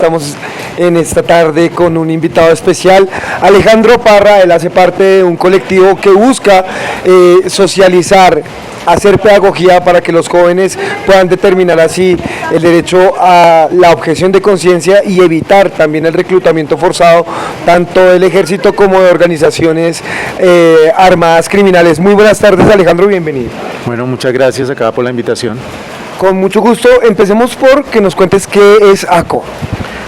Estamos en esta tarde con un invitado especial, Alejandro Parra. Él hace parte de un colectivo que busca socializar, hacer pedagogía para que los jóvenes puedan determinar así el derecho a la objeción de conciencia y evitar también el reclutamiento forzado tanto del ejército como de organizaciones armadas criminales. Muy buenas tardes, Alejandro, bienvenido. Bueno, muchas gracias acá por la invitación. Con mucho gusto, empecemos por que nos cuentes qué es ACO.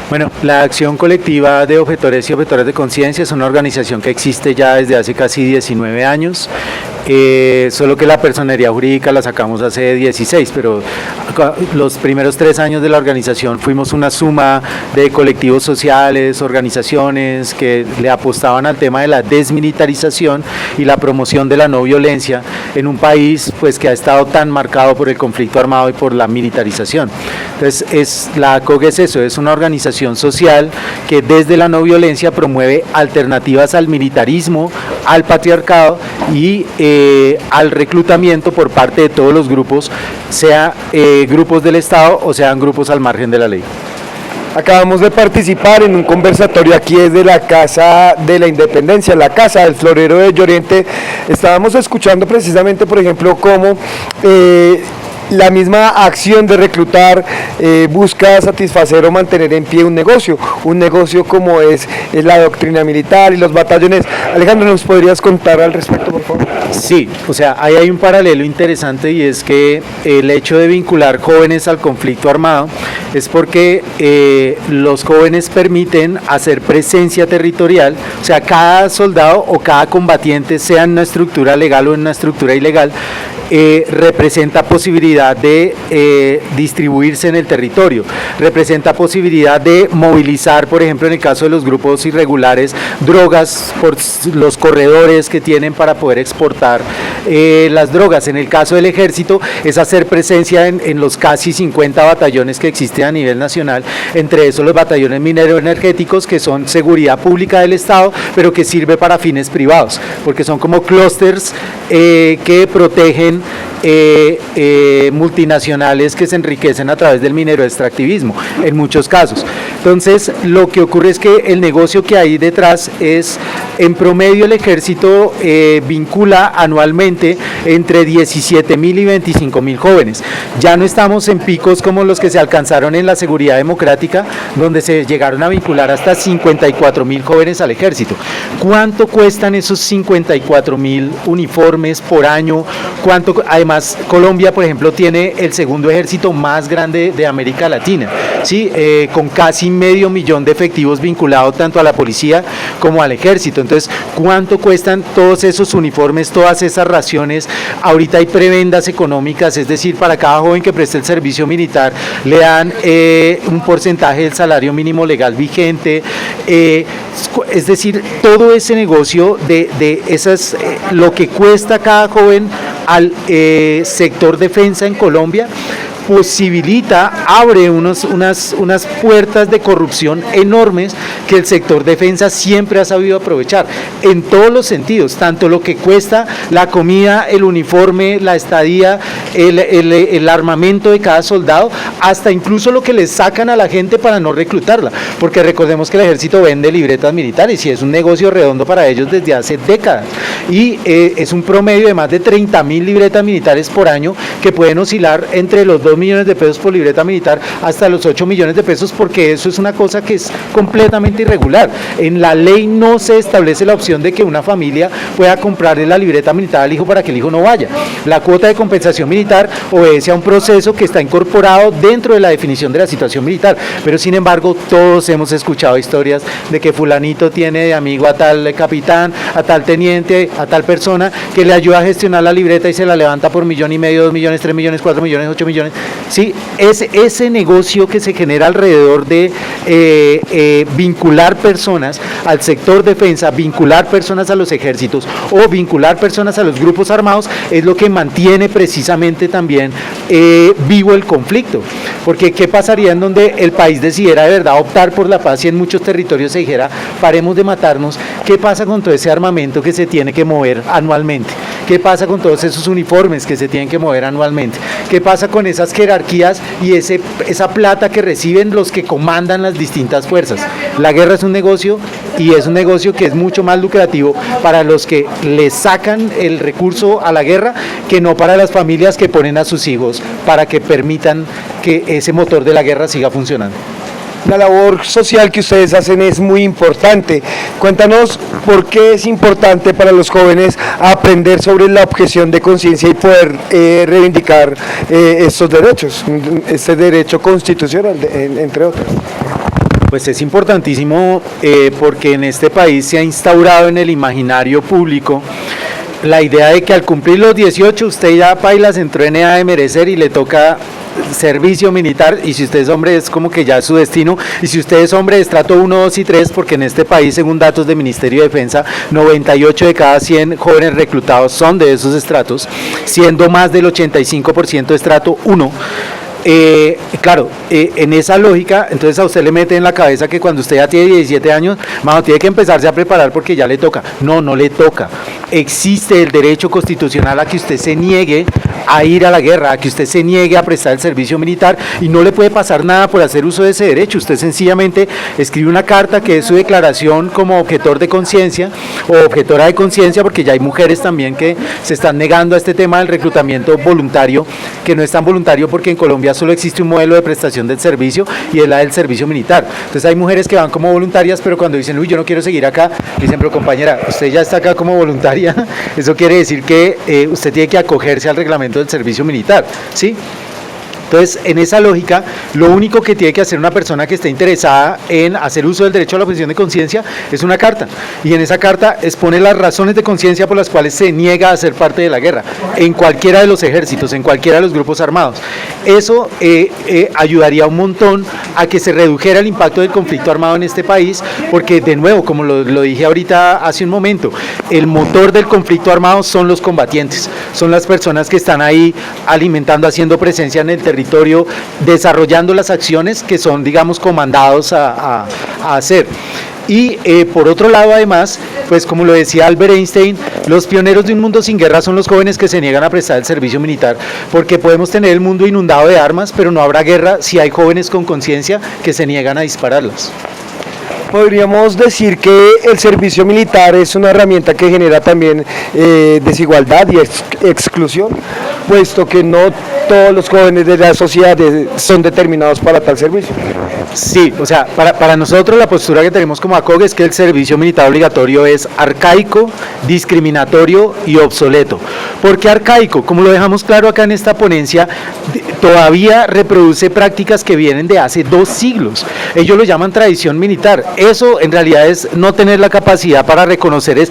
Bueno, la Acción Colectiva de Objetores y Objetoras de Conciencia es una organización que existe ya desde hace casi 19 años, solo que la personería jurídica la sacamos hace 16, pero los primeros 3 años de la organización fuimos una suma de colectivos sociales, organizaciones que le apostaban al tema de la desmilitarización y la promoción de la no violencia en un país pues que ha estado tan marcado por el conflicto armado y por la militarización. Entonces, la ACOG es eso, es una organización social que desde la no violencia promueve alternativas al militarismo, al patriarcado y al reclutamiento por parte de todos los grupos, sea grupos del Estado o sean grupos al margen de la ley. Acabamos de participar en un conversatorio aquí desde la Casa de la Independencia, la Casa del Florero de Llorente. Estábamos escuchando precisamente, por ejemplo, cómo la misma acción de reclutar busca satisfacer o mantener en pie un negocio como es la doctrina militar y los batallones. Alejandro, ¿nos podrías contar al respecto, por favor? Sí, o sea, ahí hay un paralelo interesante y es que el hecho de vincular jóvenes al conflicto armado es porque los jóvenes permiten hacer presencia territorial, o sea, cada soldado o cada combatiente, sea en una estructura legal o en una estructura ilegal, representa posibilidad de distribuirse en el territorio, representa posibilidad de movilizar, por ejemplo, en el caso de los grupos irregulares, drogas por los corredores que tienen para poder exportar las drogas. En el caso del ejército es hacer presencia en los casi 50 batallones que existen a nivel nacional, entre esos los batallones minero-energéticos, que son seguridad pública del Estado, pero que sirve para fines privados, porque son como clústeres que protegen multinacionales que se enriquecen a través del minero extractivismo en muchos casos. Entonces, lo que ocurre es que el negocio que hay detrás es, en promedio, el ejército vincula anualmente entre 17.000 y 25.000 jóvenes. Ya no estamos en picos como los que se alcanzaron en la seguridad democrática, donde se llegaron a vincular hasta 54.000 jóvenes al ejército. ¿Cuánto cuestan esos 54.000 uniformes por año? ¿Cuánto? Además, Colombia, por ejemplo, tiene el segundo ejército más grande de América Latina, ¿sí? Con casi 500.000 de efectivos vinculados tanto a la policía como al ejército. Entonces, ¿cuánto cuestan todos esos uniformes, todas esas raciones? Ahorita hay prebendas económicas, es decir, para cada joven que preste el servicio militar le dan un porcentaje del salario mínimo legal vigente, es decir, todo ese negocio de esas, lo que cuesta cada joven al sector defensa en Colombia, posibilita, abre unas puertas de corrupción enormes que el sector defensa siempre ha sabido aprovechar, en todos los sentidos, tanto lo que cuesta la comida, el uniforme, la estadía, el armamento de cada soldado, hasta incluso lo que le sacan a la gente para no reclutarla, porque recordemos que el ejército vende libretas militares y es un negocio redondo para ellos desde hace décadas, y es un promedio de más de 30.000 libretas militares por año que pueden oscilar entre los 2 millones de pesos por libreta militar hasta los 8 millones de pesos, porque eso es una cosa que es completamente irregular. En la ley no se establece la opción de que una familia pueda comprarle la libreta militar al hijo para que el hijo no vaya. La cuota de compensación militar obedece a un proceso que está incorporado dentro de la definición de la situación militar, pero sin embargo todos hemos escuchado historias de que fulanito tiene de amigo a tal capitán, a tal teniente, a tal persona que le ayuda a gestionar la libreta y se la levanta por 1,5 millones, 2 millones, 3 millones, 4 millones, 8 millones. Sí, es ese negocio que se genera alrededor de vincular personas al sector defensa, vincular personas a los ejércitos o vincular personas a los grupos armados, es lo que mantiene precisamente también vivo el conflicto. Porque ¿qué pasaría en donde el país decidiera de verdad optar por la paz y en muchos territorios se dijera paremos de matarnos? ¿Qué pasa con todo ese armamento que se tiene que mover anualmente? ¿Qué pasa con todos esos uniformes que se tienen que mover anualmente? ¿Qué pasa con esas jerarquías y esa plata que reciben los que comandan las distintas fuerzas. La guerra es un negocio y es un negocio que es mucho más lucrativo para los que le sacan el recurso a la guerra que no para las familias que ponen a sus hijos para que permitan que ese motor de la guerra siga funcionando. La labor social que ustedes hacen es muy importante. Cuéntanos por qué es importante para los jóvenes aprender sobre la objeción de conciencia y poder reivindicar estos derechos, este derecho constitucional, entre otros. Pues es importantísimo porque en este país se ha instaurado en el imaginario público la idea de que al cumplir los 18 usted ya pailas entró en edad de merecer y le toca servicio militar, y si usted es hombre es como que ya es su destino, y si usted es hombre de estrato 1, 2 y 3, porque en este país, según datos del Ministerio de Defensa, 98 de cada 100 jóvenes reclutados son de esos estratos, siendo más del 85% de estrato 1. Claro, en esa lógica, entonces a usted le mete en la cabeza que cuando usted ya tiene 17 años, mano, tiene que empezarse a preparar porque ya le toca. No, no le toca. Existe el derecho constitucional a que usted se niegue a ir a la guerra, a que usted se niegue a prestar el servicio militar, y no le puede pasar nada por hacer uso de ese derecho. Usted sencillamente escribe una carta que es su declaración como objetor de conciencia o objetora de conciencia, porque ya hay mujeres también que se están negando a este tema del reclutamiento voluntario, que no es tan voluntario porque en Colombia solo existe un modelo de prestación del servicio y es la del servicio militar. Entonces hay mujeres que van como voluntarias, pero cuando dicen, uy, yo no quiero seguir acá, dicen, pero compañera, usted ya está acá como voluntaria, eso quiere decir que usted tiene que acogerse al reglamento del servicio militar, ¿sí? Entonces, en esa lógica, lo único que tiene que hacer una persona que esté interesada en hacer uso del derecho a la objeción de conciencia es una carta, y en esa carta expone las razones de conciencia por las cuales se niega a ser parte de la guerra, en cualquiera de los ejércitos, en cualquiera de los grupos armados. Eso ayudaría un montón a que se redujera el impacto del conflicto armado en este país, porque de nuevo, como lo dije ahorita hace un momento, el motor del conflicto armado son los combatientes, son las personas que están ahí alimentando, haciendo presencia en el territorio, desarrollando las acciones que son, digamos, comandados a hacer. Y por otro lado, además, pues como lo decía Albert Einstein, los pioneros de un mundo sin guerra son los jóvenes que se niegan a prestar el servicio militar, porque podemos tener el mundo inundado de armas, pero no habrá guerra si hay jóvenes con conciencia que se niegan a dispararlas. Podríamos decir que el servicio militar es una herramienta que genera también desigualdad y exclusión, puesto que no todos los jóvenes de la sociedad son determinados para tal servicio. Sí, o sea, para nosotros la postura que tenemos como ACOG es que el servicio militar obligatorio es arcaico, discriminatorio y obsoleto. ¿Por qué arcaico? Como lo dejamos claro acá en esta ponencia, todavía reproduce prácticas que vienen de hace 2 siglos. Ellos lo llaman tradición militar. Eso en realidad es no tener la capacidad para reconocer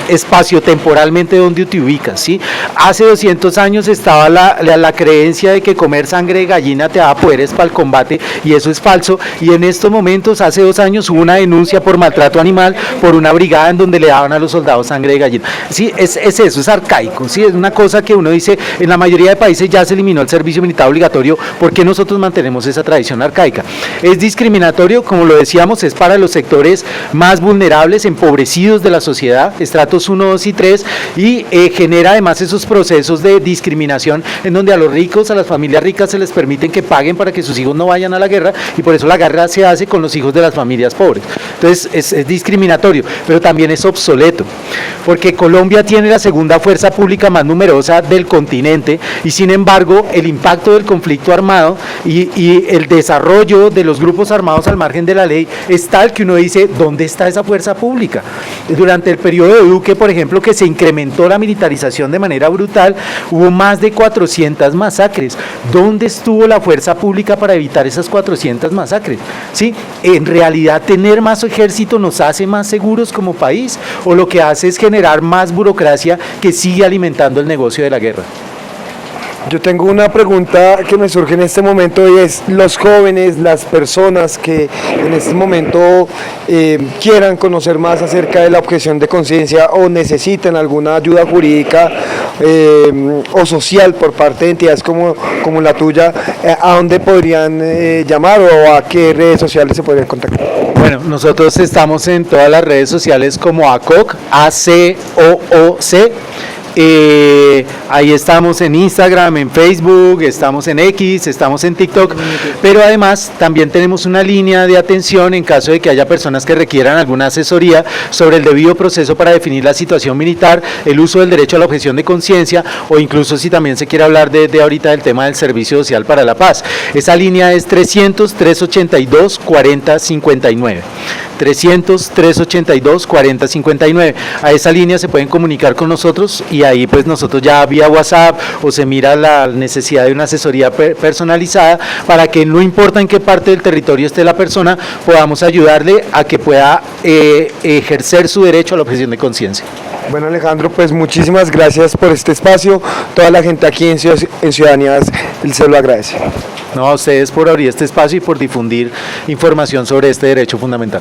espacio-temporalmente donde te ubicas, ¿sí? Hace 200 años estaba la creencia de que comer sangre de gallina te daba poderes para el combate, y eso es falso. Y en estos momentos, hace 2 años, hubo una denuncia por maltrato animal por una brigada en donde le daban a los soldados sangre de gallina. Sí, es eso, es arcaico, sí, es una cosa que uno dice, en la mayoría de países ya se eliminó el servicio militar obligatorio, ¿por qué nosotros mantenemos esa tradición arcaica? Es discriminatorio, como lo decíamos, es para los sectores más vulnerables, empobrecidos de la sociedad, estratos 1, 2 y 3, y genera además esos procesos de discriminación en donde a los ricos, a las familias ricas se les permiten que paguen para que sus hijos no vayan a la guerra, y por eso la guerra se hace con los hijos de las familias pobres. Entonces es discriminatorio, pero también es obsoleto, porque Colombia tiene la segunda fuerza pública más numerosa del continente, y sin embargo el impacto del conflicto armado y el desarrollo de los grupos armados al margen de la ley es tal que uno dice, ¿dónde está esa fuerza pública? Durante el periodo de Duque, por ejemplo, que se incrementó la militarización de manera brutal, hubo más de 400 masacres. ¿Dónde estuvo la fuerza pública para evitar esas 400 masacres? ¿Sí? En realidad, tener más ejército nos hace más seguros como país, o lo que hace es generar más burocracia que sigue alimentando el negocio de la guerra. Yo tengo una pregunta que me surge en este momento, y es: los jóvenes, las personas que en este momento quieran conocer más acerca de la objeción de conciencia o necesiten alguna ayuda jurídica o social por parte de entidades como la tuya, ¿a dónde podrían llamar o a qué redes sociales se podrían contactar? Bueno, nosotros estamos en todas las redes sociales como ACOC, ACOOC. Ahí estamos en Instagram, en Facebook, estamos en X, estamos en TikTok, pero además también tenemos una línea de atención en caso de que haya personas que requieran alguna asesoría sobre el debido proceso para definir la situación militar, el uso del derecho a la objeción de conciencia o incluso si también se quiere hablar de ahorita del tema del servicio social para la paz. Esa línea es 300-382-4059. 300-382-4059. A esa línea se pueden comunicar con nosotros y ahí pues nosotros ya vía WhatsApp o se mira la necesidad de una asesoría personalizada para que no importa en qué parte del territorio esté la persona, podamos ayudarle a que pueda ejercer su derecho a la objeción de conciencia. Bueno, Alejandro, pues muchísimas gracias por este espacio. Toda la gente aquí en Ciudadanías se lo agradece. No, a ustedes por abrir este espacio y por difundir información sobre este derecho fundamental.